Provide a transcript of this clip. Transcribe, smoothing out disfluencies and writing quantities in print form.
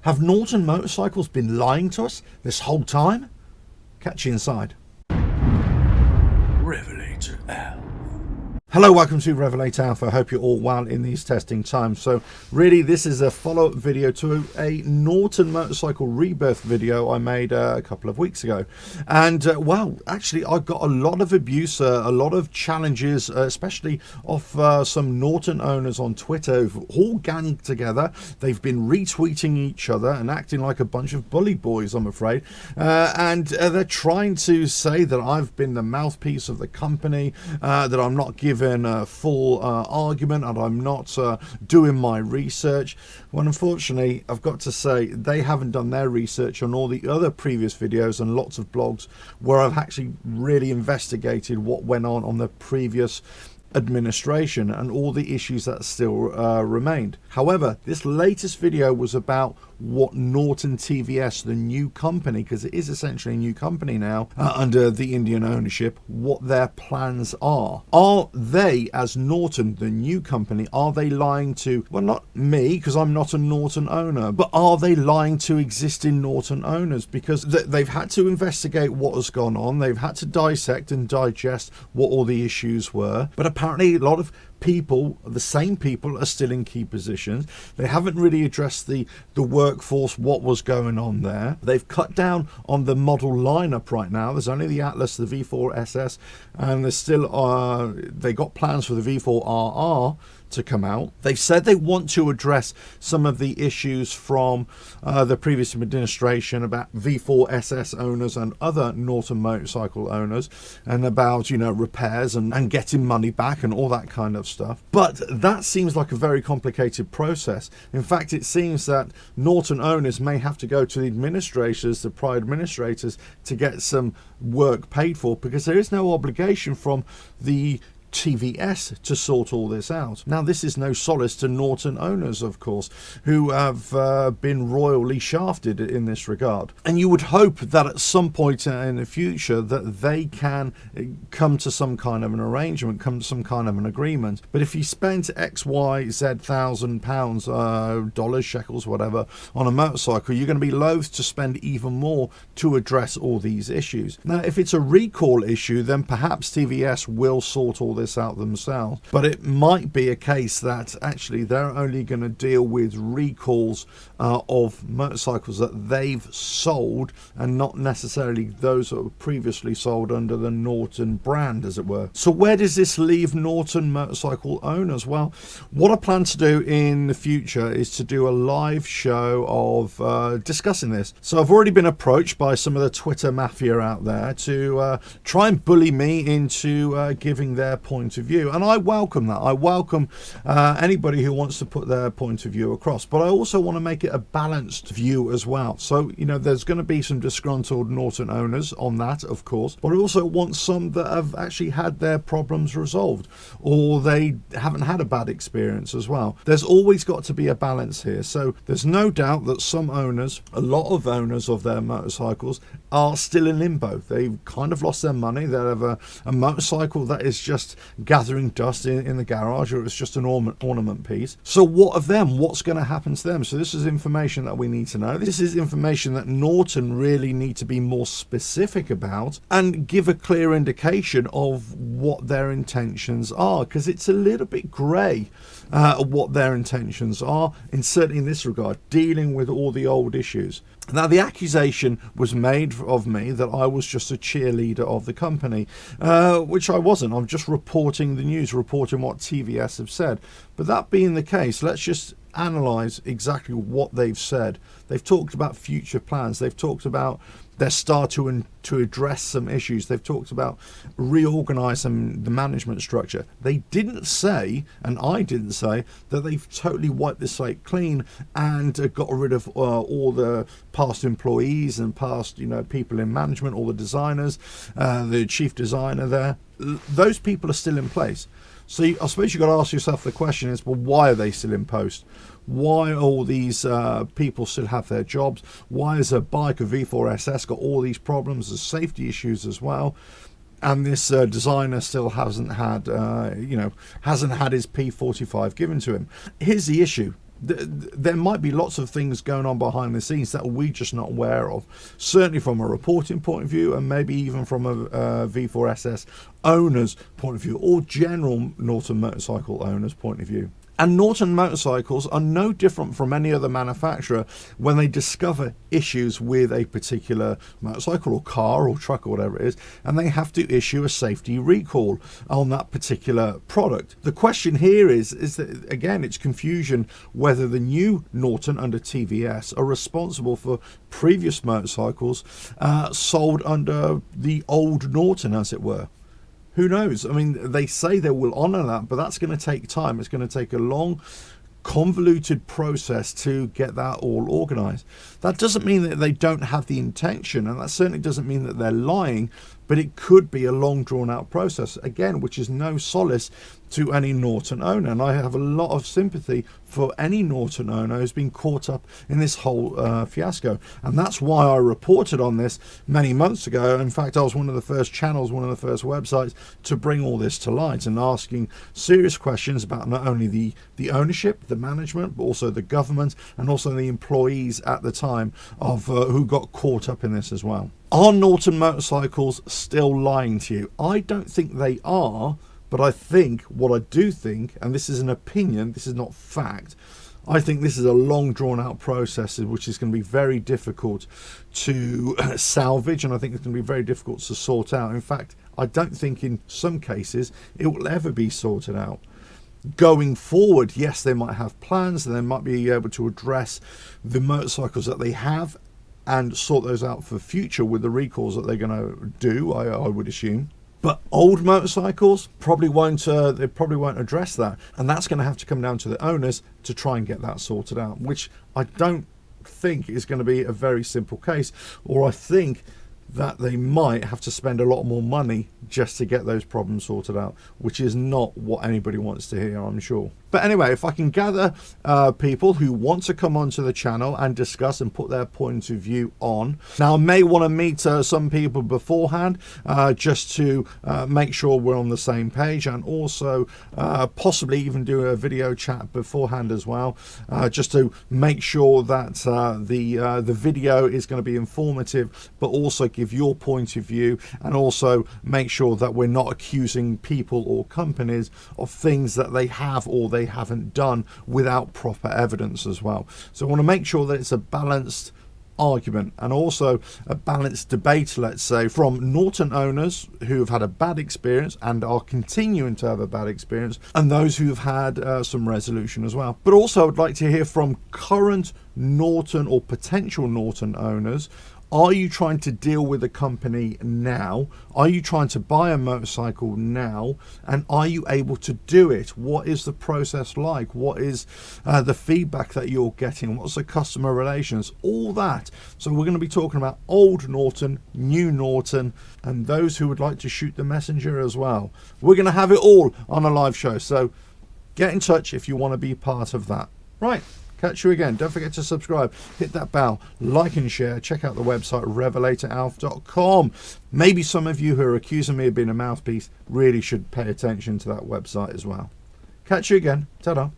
Have Norton motorcycles been lying to us this whole time? Catch you inside. RevelatorAlf. Hello, welcome to RevelatorAlf. I hope you're all well in these testing times. So really this is a follow-up video to a Norton motorcycle rebirth video I made a couple of weeks ago. And well, actually I got a lot of abuse, a lot of challenges, especially off some Norton owners on Twitter who've all ganged together. They've been retweeting each other and acting like a bunch of bully boys, I'm afraid. And they're trying to say that I've been the mouthpiece of the company, that I'm not given a full argument and I'm not doing my research. Well, unfortunately, I've got to say they haven't done their research on all the other previous videos and lots of blogs where I've actually really investigated what went on the previous administration and all the issues that still remained. However, this latest video was about what Norton TVS, the new company, because it is essentially a new company now under the Indian ownership, what their plans are. Are they, as Norton, the new company, are they lying to, well, not me because I'm not a Norton owner, but are they lying to existing Norton owners? Because they've had to investigate what has gone on, they've had to dissect and digest what all the issues were, but apparently a lot of people, the same people, are still in key positions. They haven't really addressed the workforce, what was going on there. They've cut down on the model lineup right now. There's only the Atlas, the V4 SS, and there's still they got plans for the V4 RR to come out. They've said they want to address some of the issues from the previous administration about V4 SS owners and other Norton motorcycle owners, and about, you know, repairs and getting money back and all that kind of stuff. But that seems like a very complicated process. In fact, it seems that Norton owners may have to go to the administrators, the prior administrators, to get some work paid for, because there is no obligation from the TVS to sort all this out. Now, this is no solace to Norton owners, of course, who have been royally shafted in this regard. And you would hope that at some point in the future that they can come to some kind of an arrangement, come to some kind of an agreement. But if you spent X, Y, Z £1,000, dollars, shekels, whatever, on a motorcycle, you're going to be loath to spend even more to address all these issues. Now, if it's a recall issue, then perhaps TVS will sort all this out themselves, but it might be a case that actually they're only going to deal with recalls of motorcycles that they've sold, and not necessarily those that were previously sold under the Norton brand, as it were. So where does this leave Norton motorcycle owners? Well, what I plan to do in the future is to do a live show of discussing this. So I've already been approached by some of the Twitter mafia out there to try and bully me into giving their point of view, and I welcome that. I welcome anybody who wants to put their point of view across, but I also want to make it a balanced view as well. So, you know, there's going to be some disgruntled Norton owners on that, of course, but I also want some that have actually had their problems resolved, or they haven't had a bad experience as well. There's always got to be a balance here. So there's no doubt that some owners, a lot of owners of their motorcycles, are still in limbo. They've kind of lost their money. They have a motorcycle that is just gathering dust in the garage, or it's just an ornament piece. So what of them? What's going to happen to them? So this is information that we need to know. This is information that Norton really need to be more specific about and give a clear indication of what their intentions are, because it's a little bit grey what their intentions are, in certainly in this regard, dealing with all the old issues. Now, the accusation was made of me that I was just a cheerleader of the company, which I wasn't. I'm just reporting the news, reporting what TVS have said. But that being the case, let's just analyse exactly what they've said. They've talked about future plans. They've talked about their start to address some issues. They've talked about reorganising the management structure. They didn't say, and I didn't say, that they've totally wiped the slate clean and got rid of all the past employees and past, you know, people in management, all the designers, the chief designer there. Those people are still in place. So I suppose you've got to ask yourself the question is, well, why are they still in post? Why all these people still have their jobs? Why has a bike, a V4 SS, got all these problems? There's safety issues as well. And this designer still hasn't had, hasn't had his P45 given to him. Here's the issue. there might be lots of things going on behind the scenes that we're just not aware of, certainly from a reporting point of view, and maybe even from a V4SS owner's point of view, or general Norton motorcycle owner's point of view. And Norton motorcycles are no different from any other manufacturer when they discover issues with a particular motorcycle or car or truck or whatever it is, and they have to issue a safety recall on that particular product. The question here is that, again, it's confusion whether the new Norton under TVS are responsible for previous motorcycles sold under the old Norton, as it were. Who knows? I mean, they say they will honour that, but that's going to take time. It's going to take a long, convoluted process to get that all organised. That doesn't mean that they don't have the intention, and that certainly doesn't mean that they're lying, but it could be a long, drawn-out process, again, which is no solace to any Norton owner. And I have a lot of sympathy for any Norton owner who's been caught up in this whole fiasco. And that's why I reported on this many months ago. In fact, I was one of the first channels, one of the first websites to bring all this to light, and asking serious questions about not only the ownership, the management, but also the government, and also the employees at the time of who got caught up in this as well. Are Norton motorcycles still lying to you? I don't think they are, but I think, what I do think, and this is an opinion, this is not fact, I think this is a long drawn out process which is going to be very difficult to salvage, and I think it's going to be very difficult to sort out. In fact, I don't think in some cases it will ever be sorted out. Going forward, yes, they might have plans, and they might be able to address the motorcycles that they have and sort those out for future with the recalls that they're going to do, I would assume. But old motorcycles probably won't. They probably won't address that, and that's going to have to come down to the owners to try and get that sorted out, which I don't think is going to be a very simple case. Or I think that they might have to spend a lot more money just to get those problems sorted out, which is not what anybody wants to hear, I'm sure. But anyway, if I can gather people who want to come onto the channel and discuss and put their point of view on. Now, I may want to meet some people beforehand just to make sure we're on the same page, and also possibly even do a video chat beforehand as well, just to make sure that the video is going to be informative, but also give your point of view, and also make sure that we're not accusing people or companies of things that they have or they haven't done without proper evidence as well. So I want to make sure that it's a balanced argument, and also a balanced debate, let's say, from Norton owners who have had a bad experience and are continuing to have a bad experience, and those who have had some resolution as well. But also I'd like to hear from current Norton or potential Norton owners. Are you trying to deal with a company now? Are you trying to buy a motorcycle now? And are you able to do it? What is the process like? What is the feedback that you're getting? What's the customer relations? All that. So we're going to be talking about old Norton, new Norton, and those who would like to shoot the messenger as well. We're going to have it all on a live show. So get in touch if you want to be part of that. Right. Catch you again. Don't forget to subscribe, hit that bell, like and share. Check out the website RevelatorAlf.com. Maybe some of you who are accusing me of being a mouthpiece really should pay attention to that website as well. Catch you again. Ta-da.